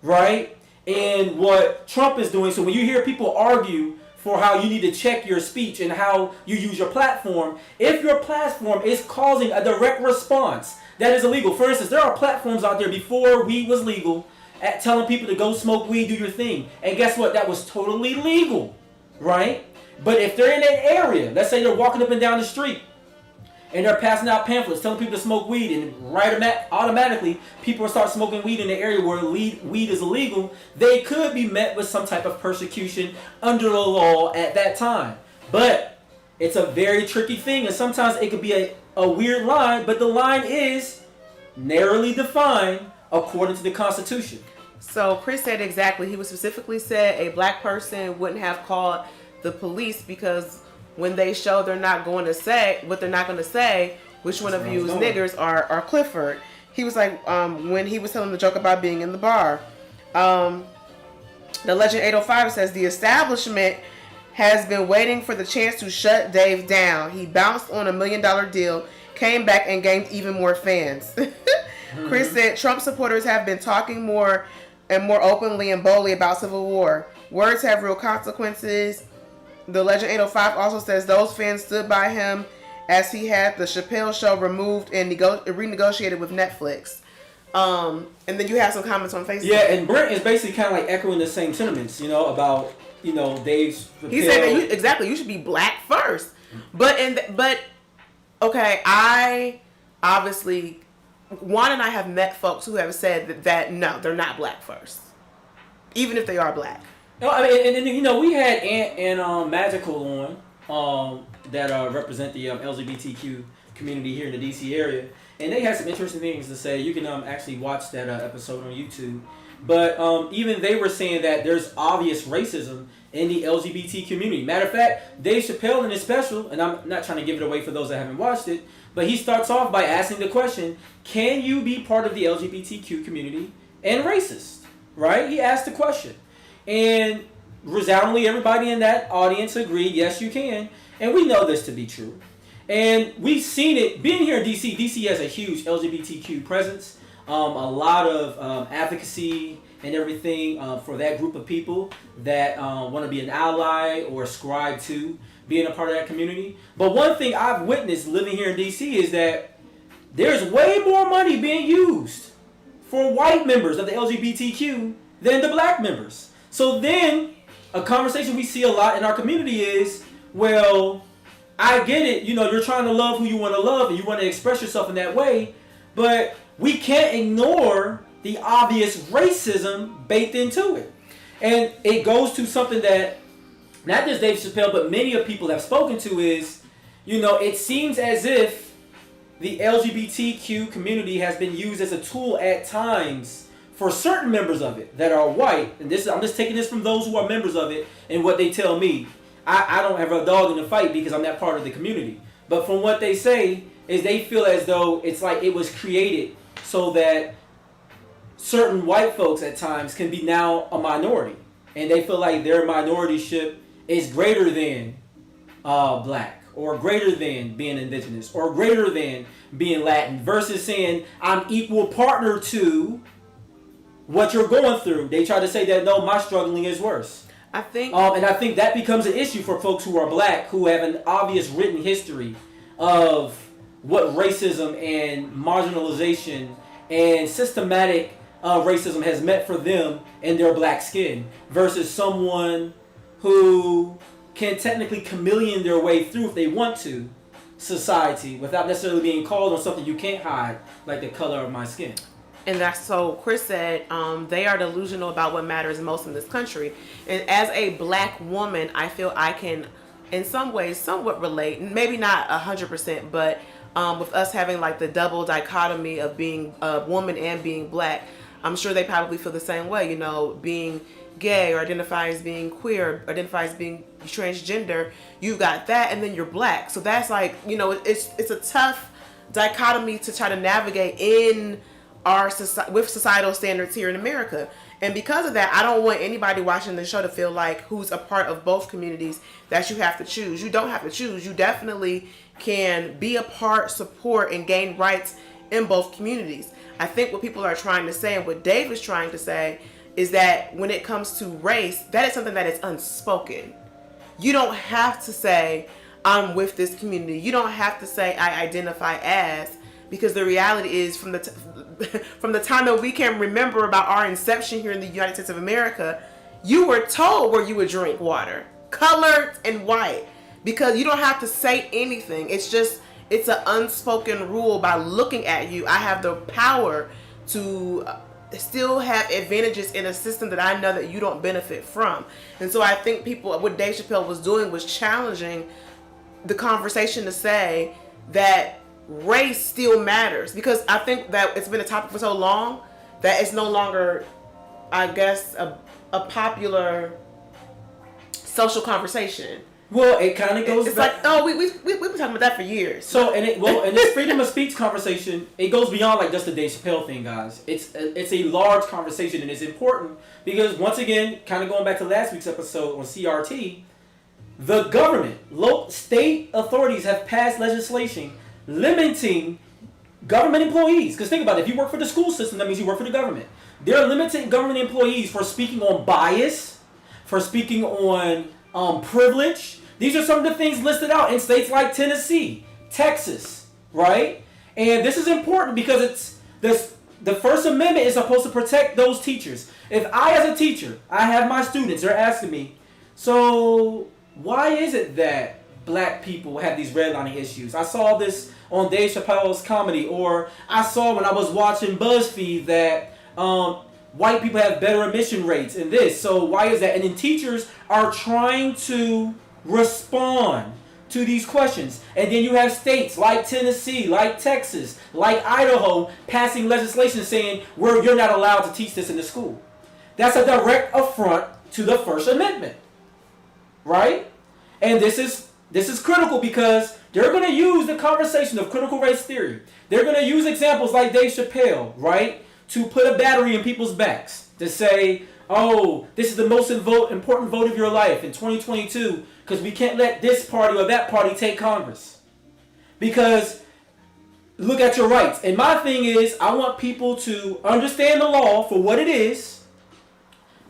right, in what Trump is doing. So when you hear people argue for how you need to check your speech and how you use your platform, if your platform is causing a direct response that is illegal. For instance, there are platforms out there before weed was legal at telling people to go smoke weed, do your thing. And guess what? That was totally legal, right? But if they're in that area, let's say they're walking up and down the street and they're passing out pamphlets telling people to smoke weed, and automatically people start smoking weed in the area where weed is illegal, they could be met with some type of persecution under the law at that time. But it's a very tricky thing, and sometimes it could be a weird line, but the line is narrowly defined according to the Constitution. So Chris said exactly. He was specifically said a black person wouldn't have called the police because when they show they're not going to say what they're not going to say, which one of you is niggers are Clifford. He was like, when he was telling the joke about being in the bar. The Legend 805 says the establishment has been waiting for the chance to shut Dave down. He bounced on $1 million deal, came back and gained even more fans. Chris said Trump supporters have been talking more and more openly and boldly about civil war. Words have real consequences. The Legend 805 also says those fans stood by him as he had the Chappelle show removed and renegotiated with Netflix. And then you have some comments on Facebook. Yeah, and Brent is basically kind of like echoing the same sentiments, about, Dave's... He said that you should be black first. But okay, I obviously... Juan and I have met folks who have said that no, they're not black first. Even if they are black. No, I mean, and we had Ant and Magical on that represent the LGBTQ community here in the DC area, and they had some interesting things to say. You can actually watch that episode on YouTube. But even they were saying that there's obvious racism in the LGBT community. Matter of fact, Dave Chappelle in his special, and I'm not trying to give it away for those that haven't watched it, but he starts off by asking the question, can you be part of the LGBTQ community and racist? Right? He asked the question. And resoundingly, everybody in that audience agreed, yes, you can. And we know this to be true. And we've seen it, being here in DC, DC has a huge LGBTQ presence, a lot of advocacy and everything for that group of people that want to be an ally or ascribe to being a part of that community. But one thing I've witnessed living here in DC is that there's way more money being used for white members of the LGBTQ than the black members. So then a conversation we see a lot in our community is, well, I get it, you know, you're trying to love who you want to love and you want to express yourself in that way, but we can't ignore the obvious racism baked into it. And it goes to something that not just Dave Chappelle, but many of people have spoken to is, you know, it seems as if the LGBTQ community has been used as a tool at times for certain members of it that are white. And this, I'm just taking this from those who are members of it and what they tell me. I don't have a dog in the fight because I'm not part of the community. But from what they say is they feel as though it's like it was created so that certain white folks at times can be now a minority. And they feel like their minorityship is greater than black or greater than being indigenous or greater than being Latin versus saying I'm equal partner to what you're going through. They try to say that no, my struggling is worse. I think, and I think that becomes an issue for folks who are black, who have an obvious written history of what racism and marginalization and systematic racism has meant for them and their black skin, versus someone who can technically chameleon their way through, if they want to, society without necessarily being called on something you can't hide, like the color of my skin. And that's so Chris said they are delusional about what matters most in this country. And as a black woman, I feel I can in some ways somewhat relate, maybe not 100%, but with us having like the double dichotomy of being a woman and being black, I'm sure they probably feel the same way, you know, being gay or identify as being queer, identify as being transgender, you got that, and then you're black. So that's like, you know, it's a tough dichotomy to try to navigate in our with societal standards here in America. And because of that, I don't want anybody watching the show to feel like who's a part of both communities that you have to choose. You don't have to choose. You definitely can be a part, support, and gain rights in both communities. I think what people are trying to say and what Dave is trying to say is that when it comes to race, that is something that is unspoken. You don't have to say, I'm with this community. You don't have to say, I identify as, because the reality is from the time that we can remember about our inception here in the United States of America, you were told where you would drink water, colored and white, because you don't have to say anything. It's an unspoken rule. By looking at you, I have the power to still have advantages in a system that I know that you don't benefit from. And so I think what Dave Chappelle was doing was challenging the conversation to say that race still matters, because I think that it's been a topic for so long that it's no longer, I guess, a popular social conversation. Well, it kind of goes. It's back, like, oh, we've been talking about that for years. So, and this freedom of speech conversation, it goes beyond like just the Dave Chappelle thing, guys. It's a large conversation, and it's important because once again, kind of going back to last week's episode on CRT, the government, state authorities have passed legislation limiting government employees. Because think about it, if you work for the school system, that means you work for the government. They're limiting government employees for speaking on bias, for speaking on privilege. These are some of the things listed out in states like Tennessee, Texas, right? And this is important because the First Amendment is supposed to protect those teachers. If I, as a teacher, I have my students, they're asking me, so why is it that black people have these redlining issues? I saw this on Dave Chappelle's comedy, or I saw when I was watching BuzzFeed that white people have better admission rates in this. So why is that? And then teachers are trying to respond to these questions. And then you have states like Tennessee, like Texas, like Idaho passing legislation saying you're not allowed to teach this in the school. That's a direct affront to the First Amendment, right? And this is critical because they're going to use the conversation of critical race theory. They're going to use examples like Dave Chappelle, right, to put a battery in people's backs to say, oh, this is the most important vote of your life in 2022 because we can't let this party or that party take Congress. Because look at your rights. And my thing is, I want people to understand the law for what it is,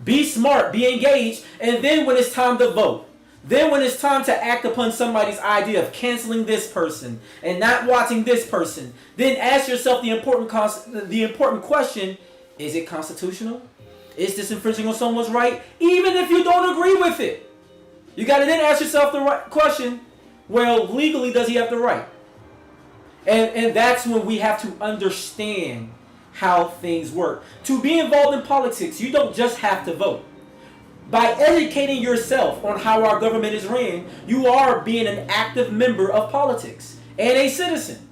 be smart, be engaged, and then when it's time to vote, then when it's time to act upon somebody's idea of canceling this person and not watching this person, then ask yourself the important question, is it constitutional? Is this infringing on someone's right? Even if you don't agree with it. You got to then ask yourself the right question, well, legally, does he have the right? And that's when we have to understand how things work. To be involved in politics, you don't just have to vote. By educating yourself on how our government is ran, you are being an active member of politics and a citizen.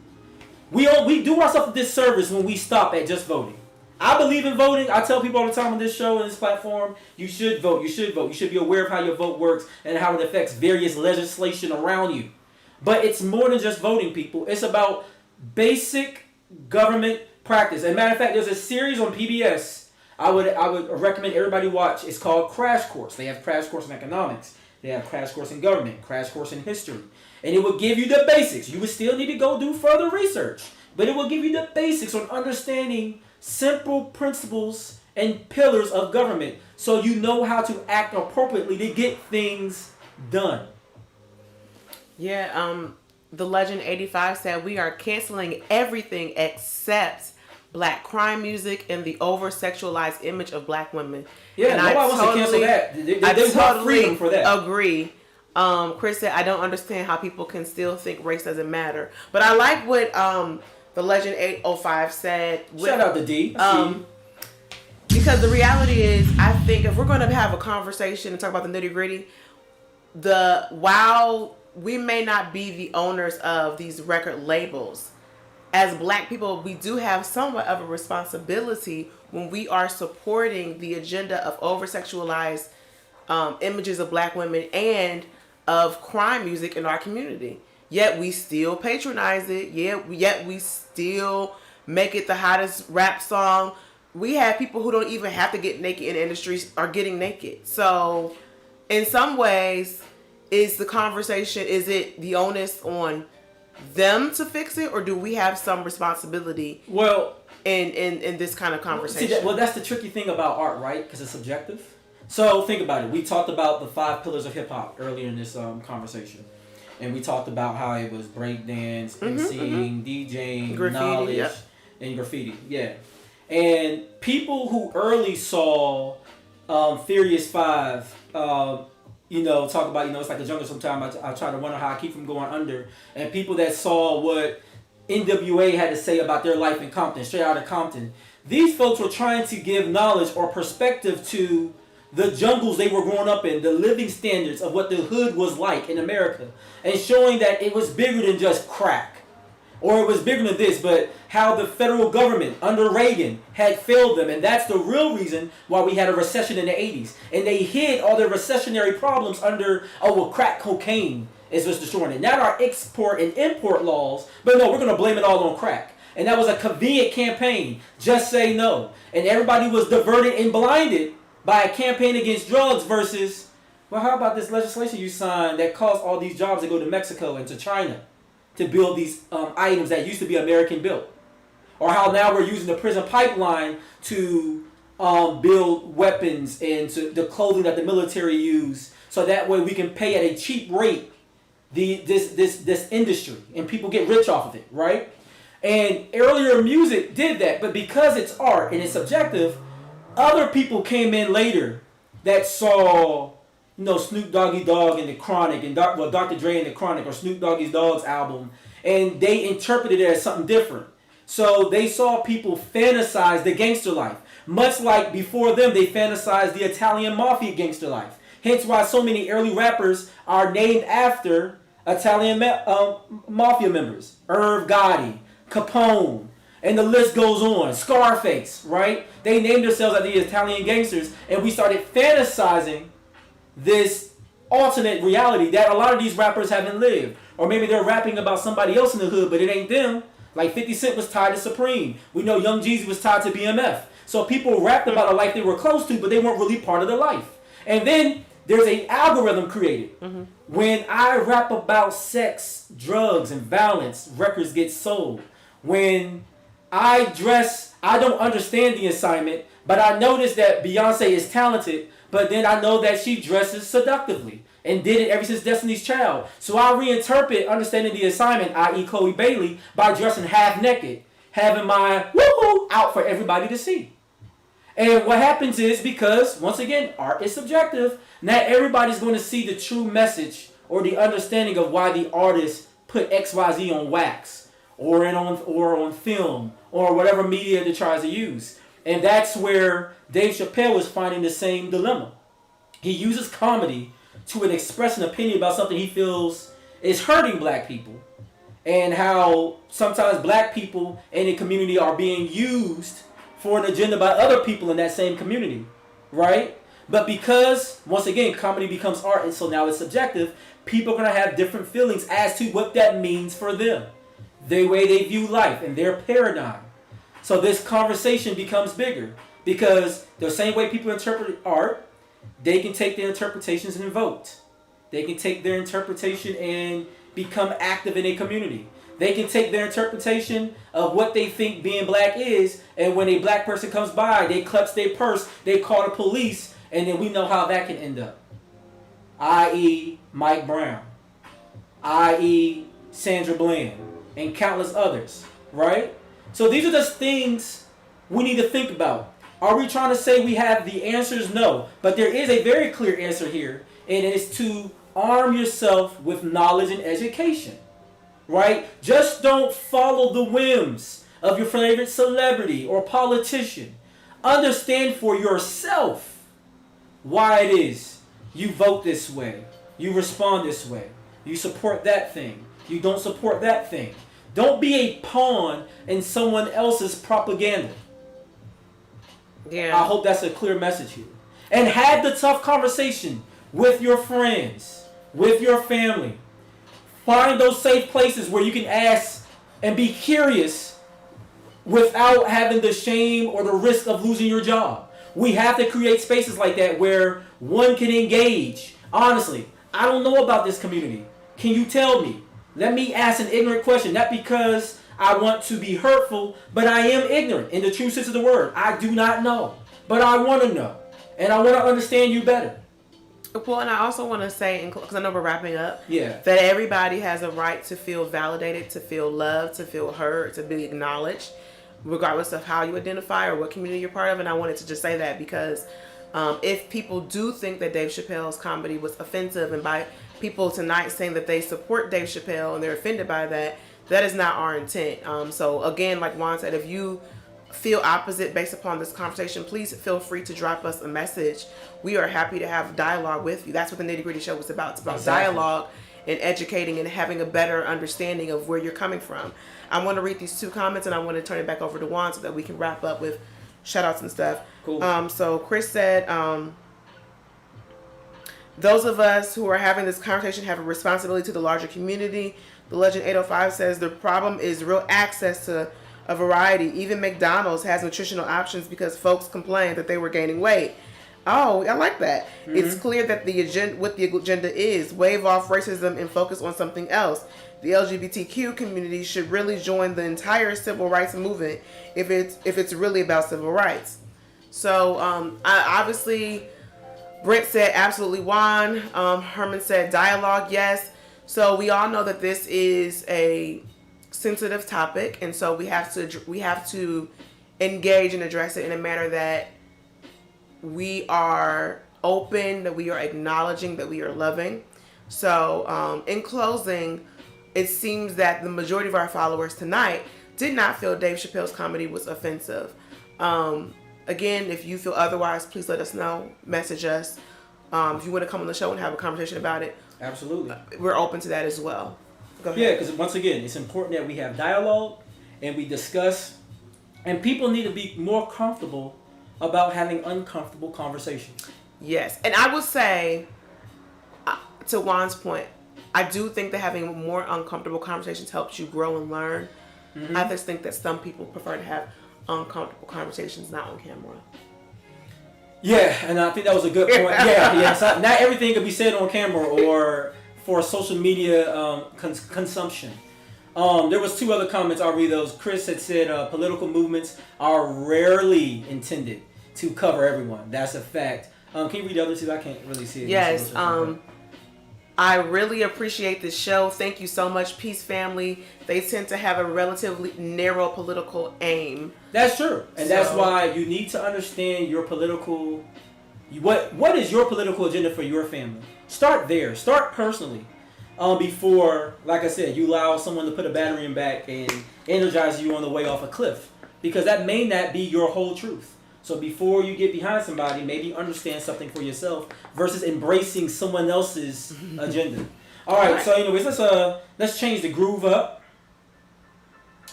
We do ourselves a disservice when we stop at just voting. I believe in voting. I tell people all the time on this show and this platform, you should vote. You should vote. You should be aware of how your vote works and how it affects various legislation around you. But it's more than just voting, people. It's about basic government practice. As a matter of fact, there's a series on PBS I would recommend everybody watch. It's called Crash Course. They have Crash Course in economics. They have Crash Course in government, Crash Course in history. And it will give you the basics. You would still need to go do further research. But it will give you the basics on understanding simple principles and pillars of government so you know how to act appropriately to get things done. Yeah, the Legend 85 said we are canceling everything except black crime music and the over-sexualized image of black women. Yeah, and nobody wants to cancel that. They want freedom for that. Agree. Chris said, I don't understand how people can still think race doesn't matter. But I like what the Legend 805 said. Shout out to D. Because the reality is, I think if we're going to have a conversation and talk about the nitty-gritty, while we may not be the owners of these record labels, as black people, we do have somewhat of a responsibility when we are supporting the agenda of over-sexualized images of black women and of crime music in our community. Yet we still patronize it. Yet we still make it the hottest rap song. We have people who don't even have to get naked in the industry are getting naked. So in some ways, is it the onus on them to fix it, or do we have some responsibility in this kind of conversation? That's the tricky thing about art, right? Because it's subjective. So think about it. We talked about the 5 pillars of hip-hop earlier in this conversation. And we talked about how it was breakdance, MCing, DJing, graffiti, knowledge, and graffiti. Yeah. And people who early saw Furious 5, talk about, it's like the jungle sometimes. I try to wonder how I keep from going under. And people that saw what NWA had to say about their life in Compton, straight out of Compton. These folks were trying to give knowledge or perspective to the jungles they were growing up in, the living standards of what the hood was like in America, and showing that it was bigger than just crack, or it was bigger than this, but how the federal government under Reagan had failed them, and that's the real reason why we had a recession in the 80s. And they hid all their recessionary problems under, crack cocaine is what's destroying it. Not our export and import laws, but no, we're going to blame it all on crack. And that was a convenient campaign, just say no. And everybody was diverted and blinded by a campaign against drugs versus, how about this legislation you signed that caused all these jobs to go to Mexico and to China to build these items that used to be American built? Or how now we're using the prison pipeline to build weapons and the clothing that the military use, so that way we can pay at a cheap rate this industry and people get rich off of it, right? And earlier music did that, but because it's art and it's subjective, other people came in later that saw, Snoop Doggy Dogg and the Chronic, and Dr. Dre and the Chronic, or Snoop Doggy Dogg's album, and they interpreted it as something different. So they saw people fantasize the gangster life, much like before them they fantasized the Italian mafia gangster life. Hence why so many early rappers are named after Italian mafia members. Irv Gotti, Capone, And the list goes on. Scarface, right? They named themselves as the Italian gangsters, and we started fantasizing this alternate reality that a lot of these rappers haven't lived. Or maybe they're rapping about somebody else in the hood, but it ain't them. Like 50 Cent was tied to Supreme. We know Young Jeezy was tied to BMF. So people rapped about a life they were close to, but they weren't really part of the life. And then there's an algorithm created. Mm-hmm. When I rap about sex, drugs, and violence, records get sold. When I don't understand the assignment, but I notice that Beyonce is talented, but then I know that she dresses seductively and did it ever since Destiny's Child. So I reinterpret understanding the assignment, i.e. Chloe Bailey, by dressing half naked, having my woo-hoo out for everybody to see. And what happens is, because, once again, art is subjective, not everybody's going to see the true message or the understanding of why the artist put XYZ on wax or on film or whatever media they tries to use. And that's where Dave Chappelle is finding the same dilemma. He uses comedy to express an opinion about something he feels is hurting black people, and how sometimes black people in a community are being used for an agenda by other people in that same community, right? But because, once again, comedy becomes art, and so now it's subjective, people are going to have different feelings as to what that means for them, the way they view life and their paradigm. So this conversation becomes bigger, because the same way people interpret art, they can take their interpretations and vote. They can take their interpretation and become active in a community. They can take their interpretation of what they think being black is, and when a black person comes by, they clutch their purse, they call the police, and then we know how that can end up. I.e. Mike Brown. I.e. Sandra Bland. And countless others. Right? So these are just things we need to think about. Are we trying to say we have the answers? No. But there is a very clear answer here, and it is to arm yourself with knowledge and education. Right? Just don't follow the whims of your favorite celebrity or politician. Understand for yourself why it is you vote this way, you respond this way, you support that thing, you don't support that thing. Don't be a pawn in someone else's propaganda. Yeah. I hope that's a clear message here. And have the tough conversation with your friends, with your family. Find those safe places where you can ask and be curious without having the shame or the risk of losing your job. We have to create spaces like that where one can engage. Honestly, I don't know about this community. Can you tell me? Let me ask an ignorant question, not because I want to be hurtful, but I am ignorant in the true sense of the word. I do not know, but I want to know, and I want to understand you better. Well, and I also want to say, because I know we're wrapping up, that everybody has a right to feel validated, to feel loved, to feel heard, to be acknowledged, regardless of how you identify or what community you're part of. And I wanted to just say that because if people do think that Dave Chappelle's comedy was offensive, and by people tonight saying that they support Dave Chappelle and they're offended by that, that is not our intent. So again, like Juan said, if you feel opposite based upon this conversation, please feel free to drop us a message. We are happy to have dialogue with you. That's what the Nitty Gritty Show was about. It's about exactly. Dialogue and educating and having a better understanding of where you're coming from. I want to read these two comments, and I want to turn it back over to Juan so that we can wrap up with shout outs and stuff. Cool. So Chris said, those of us who are having this conversation have a responsibility to the larger community. The Legend 805 says the problem is real access to a variety. Even McDonald's has nutritional options because folks complained that they were gaining weight. Oh, I like that. Mm-hmm. It's clear that the agenda is wave off racism and focus on something else. The LGBTQ community should really join the entire civil rights movement if it's really about civil rights. So obviously, Brent said absolutely Juan. Herman said dialogue, yes. So we all know that this is a sensitive topic, and so we have to engage and address it in a manner that we are open, that we are acknowledging, that we are loving. So in closing, it seems that the majority of our followers tonight did not feel Dave Chappelle's comedy was offensive. Again, if you feel otherwise, please let us know. Message us. If you want to come on the show and have a conversation about it, absolutely, we're open to that as well. Go ahead. Yeah, because once again, it's important that we have dialogue and we discuss And people need to be more comfortable about having uncomfortable conversations. Yes. And I would say, to Juan's point, I do think that having more uncomfortable conversations helps you grow and learn. Mm-hmm. I just think that some people prefer to have uncomfortable conversations not on camera. Yeah, and I think that was a good point. Yeah. So not everything could be said on camera or for social media consumption. There was 2 other comments. I'll read those. Chris had said political movements are rarely intended to cover everyone. That's a fact. Can you read the other 2? I can't really see it. Yes. I really appreciate this show. Thank you so much, Peace Family. They tend to have a relatively narrow political aim. That's true. And that's why you need to understand your political... What is your political agenda for your family? Start there. Start personally. Before, like I said, you allow someone to put a battery in back and energize you on the way off a cliff. Because that may not be your whole truth. So before you get behind somebody, maybe understand something for yourself versus embracing someone else's agenda. All right. So anyways, let's change the groove up.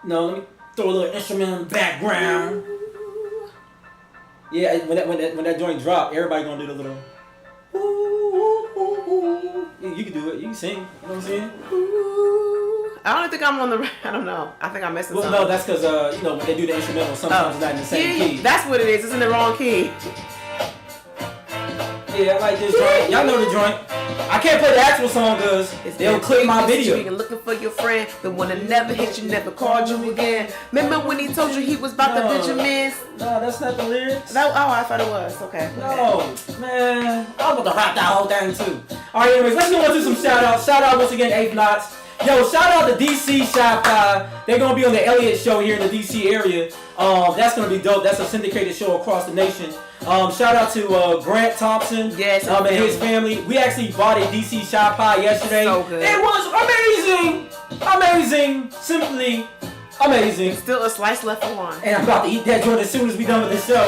No, let me throw a little instrument in the background. Yeah, when that joint drop, everybody gonna do the little. You can do it. You can sing. You know what I'm saying? I don't think I'm on the. I don't know. I think I'm messing up. Well, no, that's because when they do the instrumental, sometimes it's not in the same key. That's what it is. It's in the wrong key. Yeah, I like this joint. Y'all know the joint. I can't play the actual song because they'll clip my video. You're looking for your friend, the one that never hit you, never called you again. Remember when he told you he was about the Benjamins? No, that's not the lyrics. I thought it was. Okay. No, man. I was about to rap that whole thing too. All right, anyways, let's go on to some shout outs. Shout out once again, 8 Knots. Yo, shout out to DC Shop. They're going to be on the Elliott Show here in the DC area. That's going to be dope. That's a syndicated show across the nation. Shout out to Grant Thompson and his family. We actually bought a DC Shop pie yesterday. So good. It was amazing. Amazing. Simply amazing. Still a slice left for one. And I'm about to eat that joint as soon as we done with the show.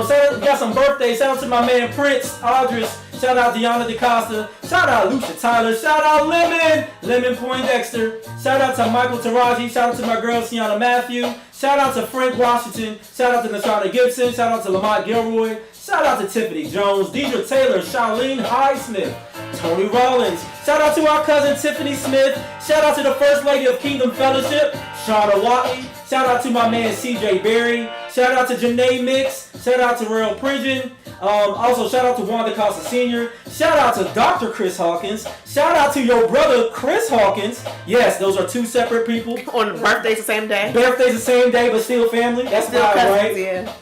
So we got some birthdays. Shout out to my man Prince, Audris. Shout out Deanna DaCosta. Shout out Lucia Tyler. Shout out Lemon Poindexter. Shout out to Michael Taraji. Shout out to my girl Sienna Matthew. Shout out to Frank Washington. Shout out to Nashada Gibson. Shout out to Lamont Gilroy. Shout out to Tiffany Jones, Deidre Taylor, Charlene Highsmith, Tony Rollins. Shout out to our cousin Tiffany Smith. Shout out to the First Lady of Kingdom Fellowship, Shauna Watley. Shout out to my man CJ Berry. Shout out to Janae Mix. Shout out to Real Pridgeon. Also, shout out to Wanda Costa Sr. Shout out to Dr. Chris Hawkins. Shout out to your brother Chris Hawkins. Yes, those are 2 separate people. On birthdays the same day. Birthdays the same day, but still family. That's still cousins, right? Yeah.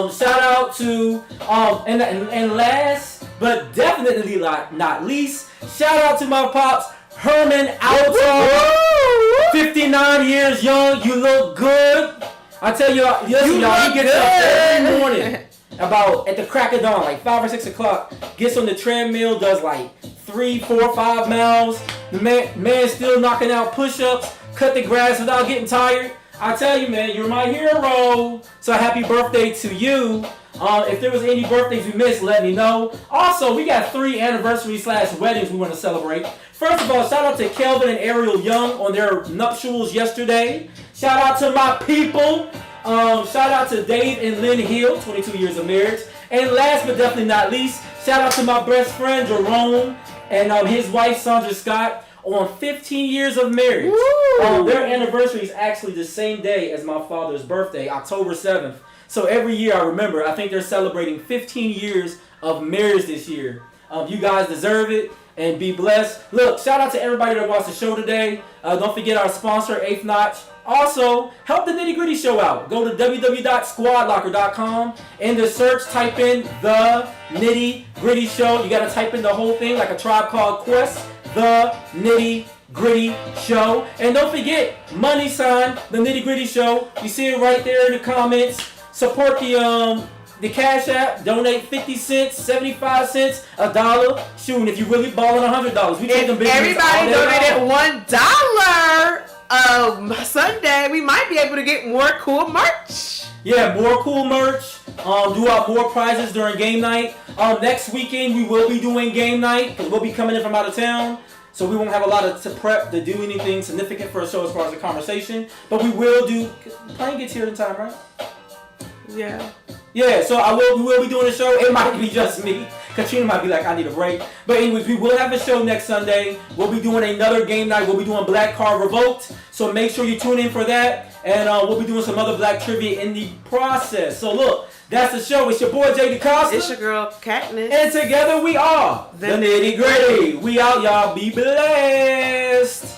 Shout out to and last but definitely not least, shout out to my pops Herman Alto. 59 years young. You look good. I tell you, listen, y'all, he gets up every morning. About at the crack of dawn, like 5 or 6 o'clock, gets on the treadmill, does like 3, 4, 5 miles. The man still knocking out push-ups, cut the grass without getting tired. I tell you, man, you're my hero. So happy birthday to you. If there was any birthdays we missed, let me know. Also, we got 3 anniversaries / weddings we want to celebrate. First of all, shout out to Kelvin and Ariel Young on their nuptials yesterday. Shout out to my people. Shout out to Dave and Lynn Hill, 22 years of marriage. And last but definitely not least, shout out to my best friend Jerome and his wife Sandra Scott on 15 years of marriage. Their anniversary is actually the same day as my father's birthday, October 7th. So every year I remember, I think they're celebrating 15 years of marriage this year. You guys deserve it. And be blessed. Look, shout out to everybody that watched the show today. Don't forget our sponsor, 8th Notch. Also, help the Nitty Gritty Show out. Go to www.squadlocker.com. In the search, type in The Nitty Gritty Show. You got to type in the whole thing like a Tribe Called Quest. The Nitty Gritty Show. And don't forget, money sign, The Nitty Gritty Show. You see it right there in the comments. Support the Cash App, donate 50 cents, 75 cents, $1. Shoot, if you really balling $100, we take them big. Everybody donated $1 Sunday. We might be able to get more cool merch. Yeah, more cool merch. Do out more prizes during game night. Next weekend we will be doing game night because we'll be coming in from out of town. So we won't have a lot of to prep to do anything significant for a show as far as a conversation. But we will do. Plane gets here in time, right? Yeah. Yeah. So we will be doing a show. It might be just me. Katrina might be like, I need a break. But anyways, we will have a show next Sunday. We'll be doing another game night. We'll be doing Black Card Revoked. So make sure you tune in for that. And we'll be doing some other black trivia in the process. So look, that's the show. It's your boy Jay DeCosta. It's your girl Katniss. And together we are the Nitty Gritty. We out, y'all. Be blessed.